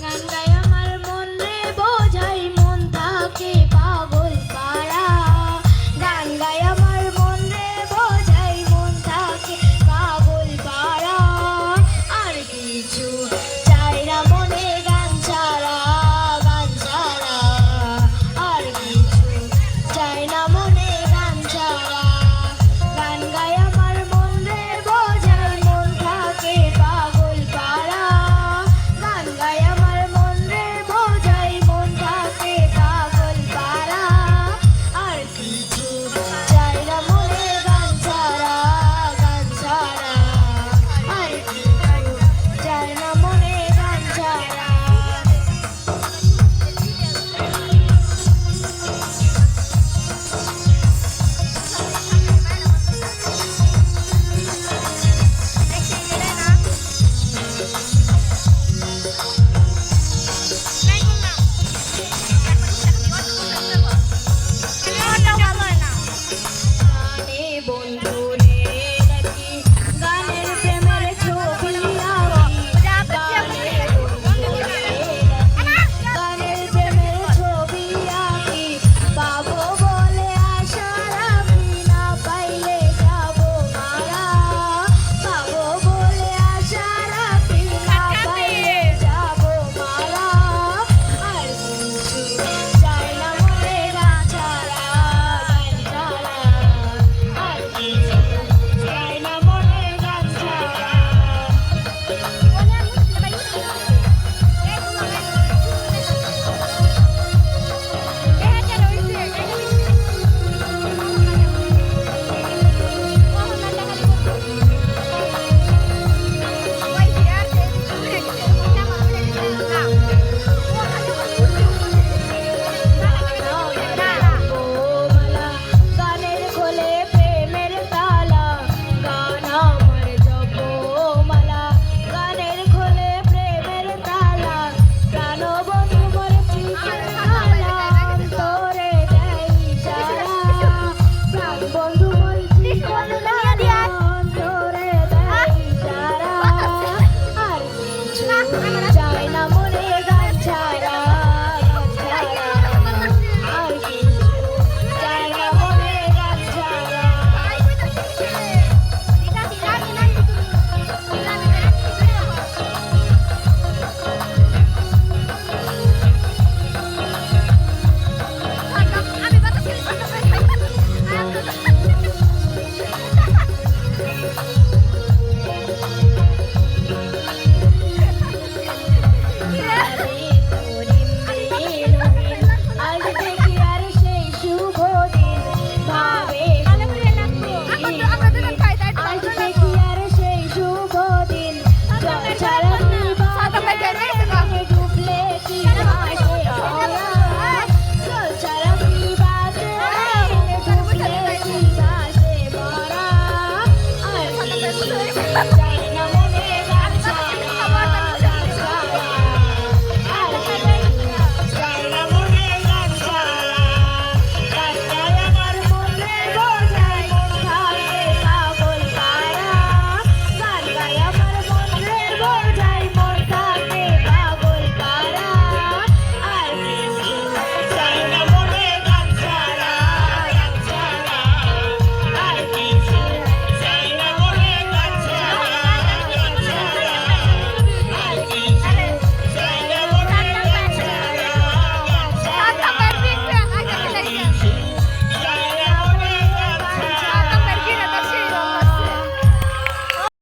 গান গায় আমার মন রে বোঝাই মন থাকে পাগল পাড়া গান গায় আমার মন রে বোঝাই মন থাকে পাগল পাড়া আর কিছু চাই না মনে গান ছাড়া আর কিছু চাই না মনে গান ছাড়া গান গায় আমার মন রে বোঝাই মন থাকে পাগল পাড়া গান গায় আমার মন রে বোঝাই মন থাকে পাগল পাড়া আর কিছু চাই না মনে গান ছাড়া আর কিছু চাই না মনে গান ছাড়া গানে বন্ধু রে নাকি গানের প্রেমের ছবি গানের প্রেমের ছবি আঁকি পাবো বলে আশা রাখি না পাইলে যাবো মারা পাবো বলে আশা রাখি না পাইলে যাবো মারা আর কিছু চাই না মনে গান ছাড়া আর কিছু চাই না মনে গান ছাড়া গানের খোলে প্রেমের তালা গান আমার জপমালা গানের খোলে প্রেমের তালা প্রাণ বন্ধু মোর প্রীতির তালা অন্তরে দেয় ইশারা প্রাণ বন্ধু মোর জীবন তালা অন্তরে দেয় ইশারা আর কিছু